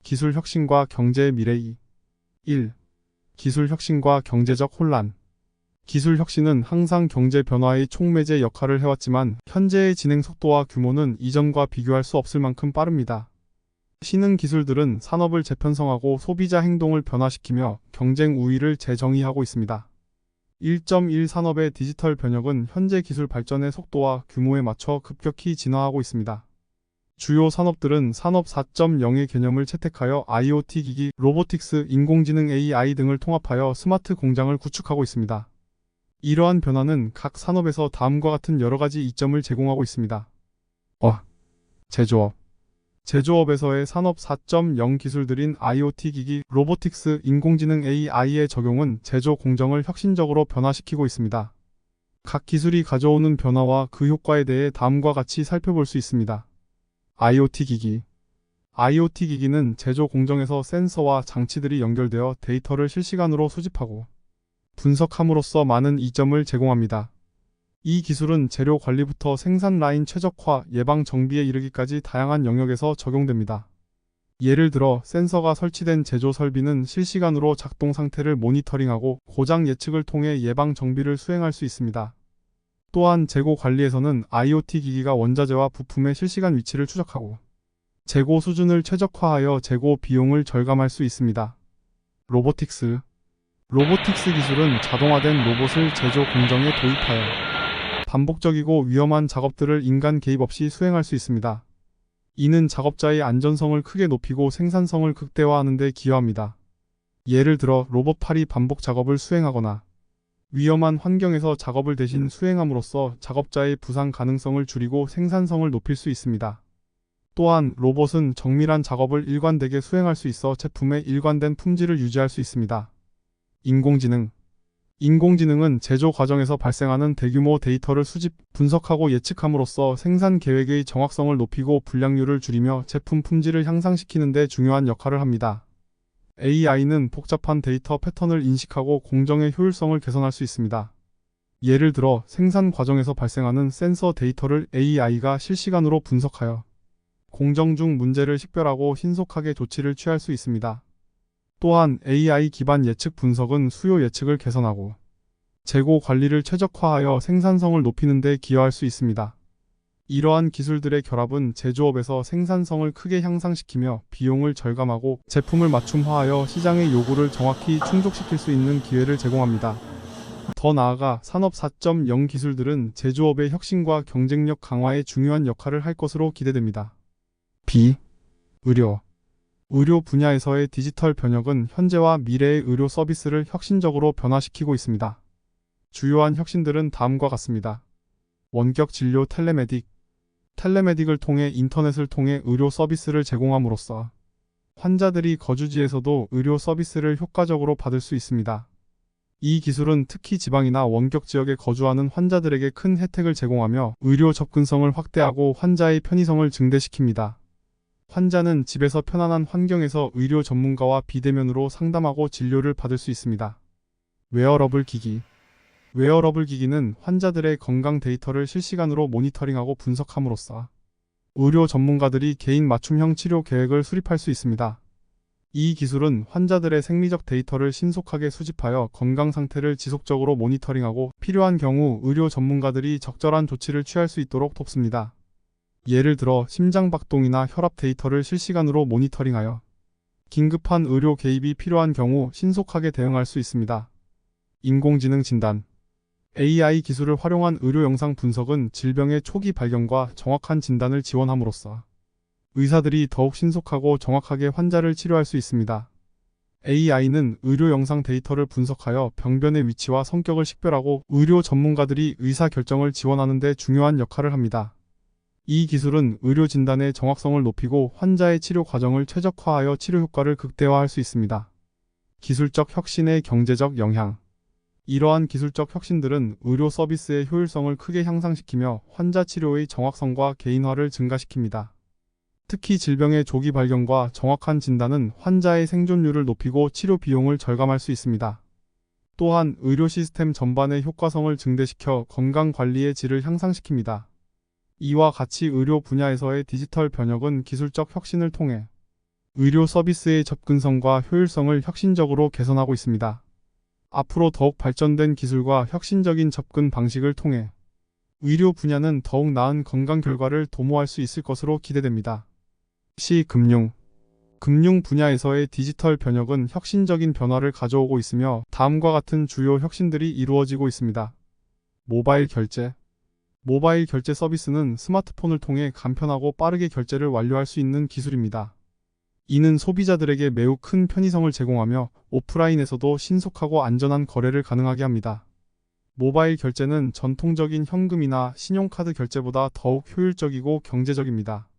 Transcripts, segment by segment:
기술 혁신과 경제의 미래. 1. 기술 혁신과 경제적 혼란. 기술 혁신은 항상 경제 변화의 촉매제 역할을 해왔지만 현재의 진행 속도와 규모는 이전과 비교할 수 없을 만큼 빠릅니다. 신흥 기술들은 산업을 재편성하고 소비자 행동을 변화시키며 경쟁 우위를 재정의하고 있습니다. 1.1 산업의 디지털 변혁은 현재 기술 발전의 속도와 규모에 맞춰 급격히 진화하고 있습니다. 주요 산업들은 산업 4.0의 개념을 채택하여 IoT 기기, 로보틱스, 인공지능 AI 등을 통합하여 스마트 공장을 구축하고 있습니다. 이러한 변화는 각 산업에서 다음과 같은 여러 가지 이점을 제공하고 있습니다. 제조업. 제조업에서의 산업 4.0 기술들인 IoT 기기, 로보틱스, 인공지능 AI의 적용은 제조 공정을 혁신적으로 변화시키고 있습니다. 각 기술이 가져오는 변화와 그 효과에 대해 다음과 같이 살펴볼 수 있습니다. IoT 기기. IoT 기기는 제조 공정에서 센서와 장치들이 연결되어 데이터를 실시간으로 수집하고 분석함으로써 많은 이점을 제공합니다. 이 기술은 재료 관리부터 생산 라인 최적화, 예방 정비에 이르기까지 다양한 영역에서 적용됩니다. 예를 들어 센서가 설치된 제조 설비는 실시간으로 작동 상태를 모니터링하고 고장 예측을 통해 예방 정비를 수행할 수 있습니다. 또한 재고 관리에서는 IoT 기기가 원자재와 부품의 실시간 위치를 추적하고 재고 수준을 최적화하여 재고 비용을 절감할 수 있습니다. 로보틱스. 로보틱스 기술은 자동화된 로봇을 제조 공정에 도입하여 반복적이고 위험한 작업들을 인간 개입 없이 수행할 수 있습니다. 이는 작업자의 안전성을 크게 높이고 생산성을 극대화하는 데 기여합니다. 예를 들어 로봇 팔이 반복 작업을 수행하거나 위험한 환경에서 작업을 대신 수행함으로써 작업자의 부상 가능성을 줄이고 생산성을 높일 수 있습니다. 또한 로봇은 정밀한 작업을 일관되게 수행할 수 있어 제품의 일관된 품질을 유지할 수 있습니다. 인공지능. 인공지능은 제조 과정에서 발생하는 대규모 데이터를 수집, 분석하고 예측함으로써 생산 계획의 정확성을 높이고 불량률을 줄이며 제품 품질을 향상시키는 데 중요한 역할을 합니다. AI는 복잡한 데이터 패턴을 인식하고 공정의 효율성을 개선할 수 있습니다. 예를 들어 생산 과정에서 발생하는 센서 데이터를 AI가 실시간으로 분석하여 공정 중 문제를 식별하고 신속하게 조치를 취할 수 있습니다. 또한 AI 기반 예측 분석은 수요 예측을 개선하고 재고 관리를 최적화하여 생산성을 높이는 데 기여할 수 있습니다. 이러한 기술들의 결합은 제조업에서 생산성을 크게 향상시키며 비용을 절감하고 제품을 맞춤화하여 시장의 요구를 정확히 충족시킬 수 있는 기회를 제공합니다. 더 나아가 산업 4.0 기술들은 제조업의 혁신과 경쟁력 강화에 중요한 역할을 할 것으로 기대됩니다. 의료. 의료 분야에서의 디지털 변혁은 현재와 미래의 의료 서비스를 혁신적으로 변화시키고 있습니다. 주요한 혁신들은 다음과 같습니다. 원격 진료 텔레메딕을 통해 인터넷을 통해 의료 서비스를 제공함으로써 환자들이 거주지에서도 의료 서비스를 효과적으로 받을 수 있습니다. 이 기술은 특히 지방이나 원격 지역에 거주하는 환자들에게 큰 혜택을 제공하며 의료 접근성을 확대하고 환자의 편의성을 증대시킵니다. 환자는 집에서 편안한 환경에서 의료 전문가와 비대면으로 상담하고 진료를 받을 수 있습니다. 웨어러블 기기. 웨어러블 기기는 환자들의 건강 데이터를 실시간으로 모니터링하고 분석함으로써 의료 전문가들이 개인 맞춤형 치료 계획을 수립할 수 있습니다. 이 기술은 환자들의 생리적 데이터를 신속하게 수집하여 건강 상태를 지속적으로 모니터링하고 필요한 경우 의료 전문가들이 적절한 조치를 취할 수 있도록 돕습니다. 예를 들어 심장박동이나 혈압 데이터를 실시간으로 모니터링하여 긴급한 의료 개입이 필요한 경우 신속하게 대응할 수 있습니다. 인공지능 진단. AI 기술을 활용한 의료 영상 분석은 질병의 초기 발견과 정확한 진단을 지원함으로써 의사들이 더욱 신속하고 정확하게 환자를 치료할 수 있습니다. AI는 의료 영상 데이터를 분석하여 병변의 위치와 성격을 식별하고 의료 전문가들이 의사 결정을 지원하는 데 중요한 역할을 합니다. 이 기술은 의료 진단의 정확성을 높이고 환자의 치료 과정을 최적화하여 치료 효과를 극대화할 수 있습니다. 기술적 혁신의 경제적 영향. 이러한 기술적 혁신들은 의료 서비스의 효율성을 크게 향상시키며 환자 치료의 정확성과 개인화를 증가시킵니다. 특히 질병의 조기 발견과 정확한 진단은 환자의 생존율을 높이고 치료 비용을 절감할 수 있습니다. 또한 의료 시스템 전반의 효과성을 증대시켜 건강관리의 질을 향상시킵니다. 이와 같이 의료 분야에서의 디지털 변혁은 기술적 혁신을 통해 의료 서비스의 접근성과 효율성을 혁신적으로 개선하고 있습니다. 앞으로 더욱 발전된 기술과 혁신적인 접근 방식을 통해 의료 분야는 더욱 나은 건강 결과를 도모할 수 있을 것으로 기대됩니다. 금융 분야에서의 디지털 변혁은 혁신적인 변화를 가져오고 있으며 다음과 같은 주요 혁신들이 이루어지고 있습니다. 모바일 결제 서비스는 스마트폰을 통해 간편하고 빠르게 결제를 완료할 수 있는 기술입니다. 이는 소비자들에게 매우 큰 편의성을 제공하며 오프라인에서도 신속하고 안전한 거래를 가능하게 합니다. 모바일 결제는 전통적인 현금이나 신용카드 결제보다 더욱 효율적이고 경제적입니다.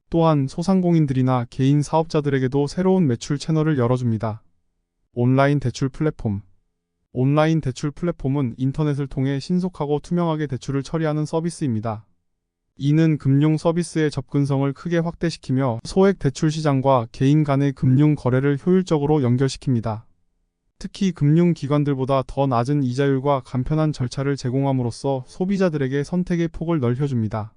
또한 소상공인들이나 개인 사업자들에게도 새로운 매출 채널을 열어줍니다. 온라인 대출 플랫폼은 인터넷을 통해 신속하고 투명하게 대출을 처리하는 서비스입니다. 이는 금융 서비스의 접근성을 크게 확대시키며 소액 대출 시장과 개인 간의 금융 거래를 효율적으로 연결시킵니다. 특히 금융기관들보다 더 낮은 이자율과 간편한 절차를 제공함으로써 소비자들에게 선택의 폭을 넓혀줍니다.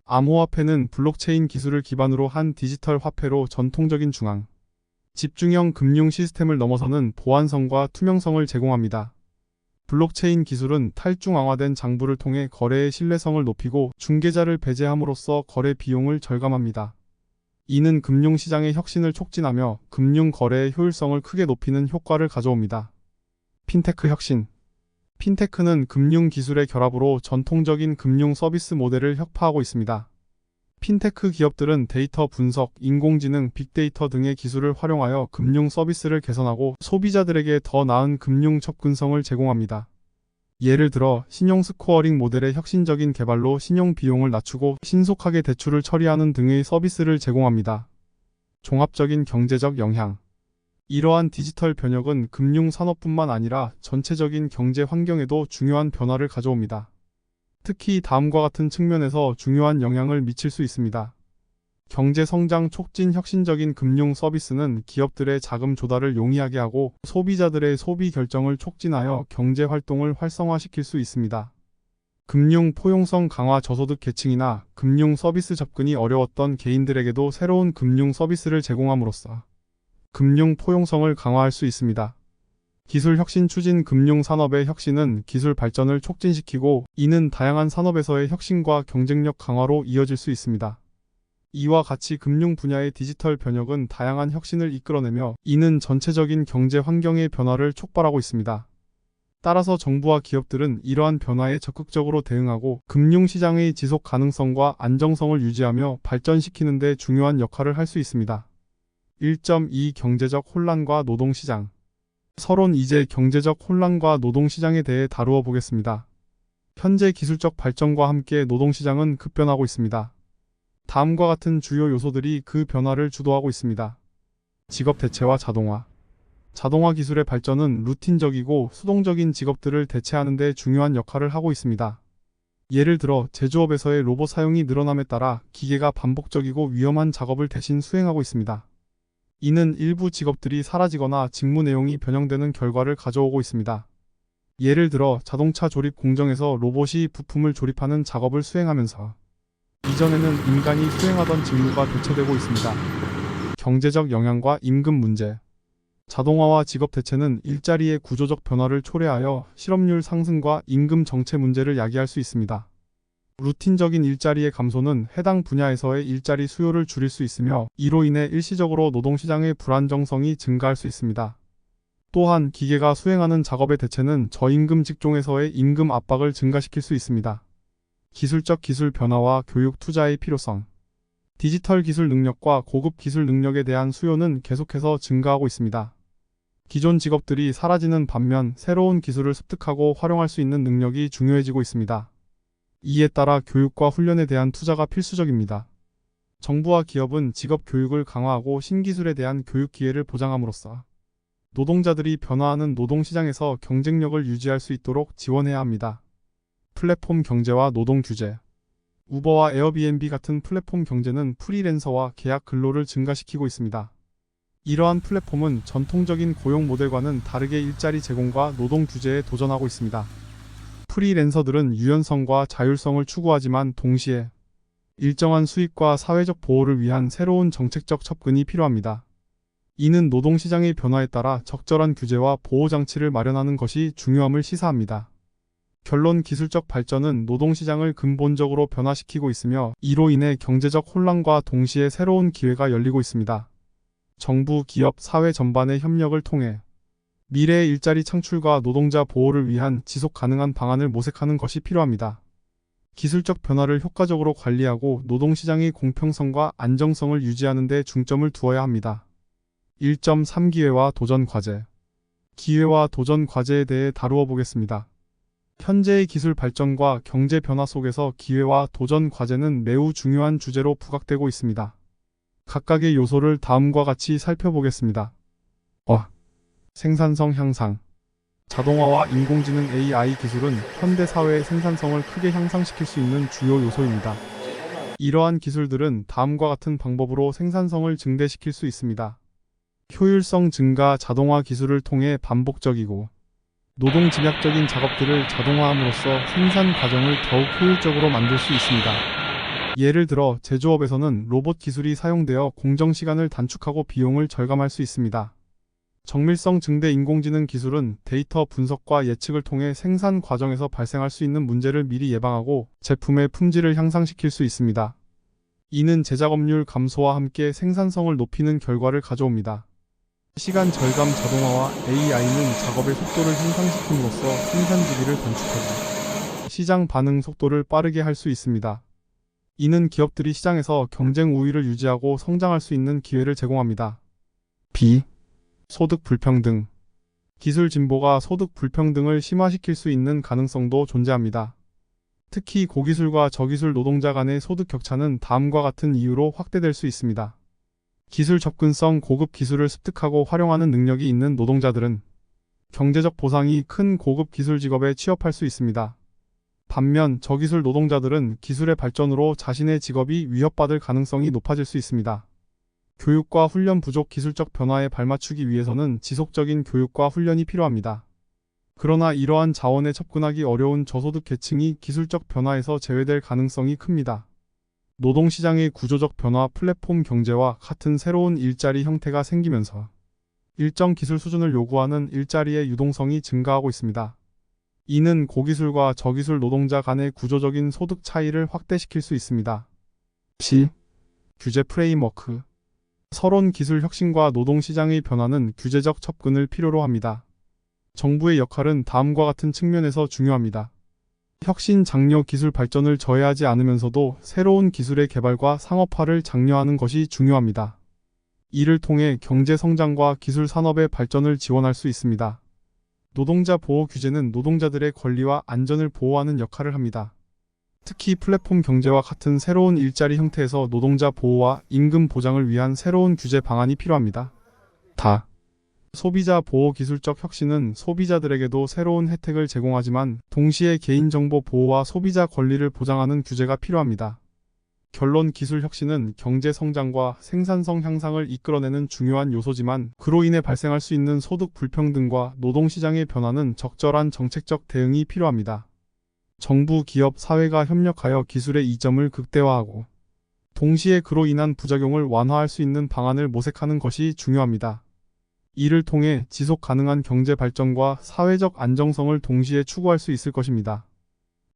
암호화폐는 블록체인 기술을 기반으로 한 디지털 화폐로 전통적인 집중형 금융 시스템을 넘어서는 보안성과 투명성을 제공합니다. 블록체인 기술은 탈중앙화된 장부를 통해 거래의 신뢰성을 높이고 중개자를 배제함으로써 거래 비용을 절감합니다. 이는 금융시장의 혁신을 촉진하며 금융 거래의 효율성을 크게 높이는 효과를 가져옵니다. 핀테크는 금융 기술의 결합으로 전통적인 금융 서비스 모델을 혁파하고 있습니다. 핀테크 기업들은 데이터 분석, 인공지능, 빅데이터 등의 기술을 활용하여 금융 서비스를 개선하고 소비자들에게 더 나은 금융 접근성을 제공합니다. 예를 들어 신용 스코어링 모델의 혁신적인 개발로 신용 비용을 낮추고 신속하게 대출을 처리하는 등의 서비스를 제공합니다. 종합적인 경제적 영향. 이러한 디지털 변혁은 금융 산업뿐만 아니라 전체적인 경제 환경에도 중요한 변화를 가져옵니다. 특히 다음과 같은 측면에서 중요한 영향을 미칠 수 있습니다. 경제 성장 촉진 혁신적인 금융 서비스는 기업들의 자금 조달을 용이하게 하고 소비자들의 소비 결정을 촉진하여 경제 활동을 활성화시킬 수 있습니다. 금융 포용성 강화 저소득 계층이나 금융 서비스 접근이 어려웠던 개인들에게도 새로운 금융 서비스를 제공함으로써 금융 포용성을 강화할 수 있습니다. 기술 혁신 추진 금융 산업의 혁신은 기술 발전을 촉진시키고 이는 다양한 산업에서의 혁신과 경쟁력 강화로 이어질 수 있습니다. 이와 같이 금융 분야의 디지털 변혁은 다양한 혁신을 이끌어내며 이는 전체적인 경제 환경의 변화를 촉발하고 있습니다. 따라서 정부와 기업들은 이러한 변화에 적극적으로 대응하고 금융시장의 지속 가능성과 안정성을 유지하며 발전시키는 데 중요한 역할을 할 수 있습니다. 1.2 경제적 혼란과 노동시장. 서론 이제 경제적 혼란과 노동시장에 대해 다루어 보겠습니다. 현재 기술적 발전과 함께 노동시장은 급변하고 있습니다. 다음과 같은 주요 요소들이 그 변화를 주도하고 있습니다. 직업 대체와 자동화. 자동화 기술의 발전은 루틴적이고 수동적인 직업들을 대체하는 데 중요한 역할을 하고 있습니다. 예를 들어 제조업에서의 로봇 사용이 늘어남에 따라 기계가 반복적이고 위험한 작업을 대신 수행하고 있습니다. 이는 일부 직업들이 사라지거나 직무 내용이 변형되는 결과를 가져오고 있습니다. 예를 들어 자동차 조립 공정에서 로봇이 부품을 조립하는 작업을 수행하면서 이전에는 인간이 수행하던 직무가 대체되고 있습니다. 경제적 영향과 임금 문제. 자동화와 직업 대체는 일자리의 구조적 변화를 초래하여 실업률 상승과 임금 정체 문제를 야기할 수 있습니다. 루틴적인 일자리의 감소는 해당 분야에서의 일자리 수요를 줄일 수 있으며 이로 인해 일시적으로 노동시장의 불안정성이 증가할 수 있습니다. 또한 기계가 수행하는 작업의 대체는 저임금 직종에서의 임금 압박을 증가시킬 수 있습니다. 기술적 기술 변화와 교육 투자의 필요성. 디지털 기술 능력과 고급 기술 능력에 대한 수요는 계속해서 증가하고 있습니다. 기존 직업들이 사라지는 반면 새로운 기술을 습득하고 활용할 수 있는 능력이 중요해지고 있습니다. 이에 따라 교육과 훈련에 대한 투자가 필수적입니다. 정부와 기업은 직업 교육을 강화하고 신기술에 대한 교육 기회를 보장함으로써 노동자들이 변화하는 노동시장에서 경쟁력을 유지할 수 있도록 지원해야 합니다. 플랫폼 경제와 노동 규제. 우버와 에어비앤비 같은 플랫폼 경제는 프리랜서와 계약 근로를 증가시키고 있습니다. 이러한 플랫폼은 전통적인 고용 모델과는 다르게 일자리 제공과 노동 규제에 도전하고 있습니다. 프리랜서들은 유연성과 자율성을 추구하지만 동시에 일정한 수입과 사회적 보호를 위한 새로운 정책적 접근이 필요합니다. 이는 노동시장의 변화에 따라 적절한 규제와 보호장치를 마련하는 것이 중요함을 시사합니다. 결론 기술적 발전은 노동시장을 근본적으로 변화시키고 있으며 이로 인해 경제적 혼란과 동시에 새로운 기회가 열리고 있습니다. 정부, 기업, 사회 전반의 협력을 통해 미래의 일자리 창출과 노동자 보호를 위한 지속 가능한 방안을 모색하는 것이 필요합니다. 기술적 변화를 효과적으로 관리하고 노동시장의 공평성과 안정성을 유지하는 데 중점을 두어야 합니다. 1.3 기회와 도전 과제. 기회와 도전 과제에 대해 다루어 보겠습니다. 현재의 기술 발전과 경제 변화 속에서 기회와 도전 과제는 매우 중요한 주제로 부각되고 있습니다. 각각의 요소를 다음과 같이 살펴보겠습니다. 생산성 향상. 자동화와 인공지능 AI 기술은 현대 사회의 생산성을 크게 향상시킬 수 있는 주요 요소입니다. 이러한 기술들은 다음과 같은 방법으로 생산성을 증대시킬 수 있습니다. 효율성 증가. 자동화 기술을 통해 반복적이고 노동 집약적인 작업들을 자동화함으로써 생산 과정을 더욱 효율적으로 만들 수 있습니다. 예를 들어 제조업에서는 로봇 기술이 사용되어 공정 시간을 단축하고 비용을 절감할 수 있습니다. 정밀성 증대. 인공지능 기술은 데이터 분석과 예측을 통해 생산 과정에서 발생할 수 있는 문제를 미리 예방하고 제품의 품질을 향상시킬 수 있습니다. 이는 제작업률 감소와 함께 생산성을 높이는 결과를 가져옵니다. 시간 절감. 자동화와 AI는 작업의 속도를 향상시킴으로써 생산 주기를 단축하고 시장 반응 속도를 빠르게 할 수 있습니다. 이는 기업들이 시장에서 경쟁 우위를 유지하고 성장할 수 있는 기회를 제공합니다. 소득 불평등. 기술 진보가 소득 불평등을 심화시킬 수 있는 가능성도 존재합니다. 특히 고기술과 저기술 노동자 간의 소득 격차는 다음과 같은 이유로 확대될 수 있습니다. 기술 접근성. 고급 기술을 습득하고 활용하는 능력이 있는 노동자들은 경제적 보상이 큰 고급 기술 직업에 취업할 수 있습니다. 반면 저기술 노동자들은 기술의 발전으로 자신의 직업이 위협받을 가능성이 높아질 수 있습니다. 교육과 훈련 부족. 기술적 변화에 발맞추기 위해서는 지속적인 교육과 훈련이 필요합니다. 그러나 이러한 자원에 접근하기 어려운 저소득 계층이 기술적 변화에서 제외될 가능성이 큽니다. 노동시장의 구조적 변화. 플랫폼 경제와 같은 새로운 일자리 형태가 생기면서 일정 기술 수준을 요구하는 일자리의 유동성이 증가하고 있습니다. 이는 고기술과 저기술 노동자 간의 구조적인 소득 차이를 확대시킬 수 있습니다. 규제 프레임워크. 서론 기술 혁신과 노동시장의 변화는 규제적 접근을 필요로 합니다. 정부의 역할은 다음과 같은 측면에서 중요합니다. 혁신 장려. 기술 발전을 저해하지 않으면서도 새로운 기술의 개발과 상업화를 장려하는 것이 중요합니다. 이를 통해 경제 성장과 기술 산업의 발전을 지원할 수 있습니다. 노동자 보호. 규제는 노동자들의 권리와 안전을 보호하는 역할을 합니다. 특히 플랫폼 경제와 같은 새로운 일자리 형태에서 노동자 보호와 임금 보장을 위한 새로운 규제 방안이 필요합니다. 소비자 보호. 기술적 혁신은 소비자들에게도 새로운 혜택을 제공하지만 동시에 개인정보 보호와 소비자 권리를 보장하는 규제가 필요합니다. 결론 기술 혁신은 경제 성장과 생산성 향상을 이끌어내는 중요한 요소지만 그로 인해 발생할 수 있는 소득 불평등과 노동시장의 변화는 적절한 정책적 대응이 필요합니다. 정부, 기업, 사회가 협력하여 기술의 이점을 극대화하고 동시에 그로 인한 부작용을 완화할 수 있는 방안을 모색하는 것이 중요합니다. 이를 통해 지속 가능한 경제 발전과 사회적 안정성을 동시에 추구할 수 있을 것입니다.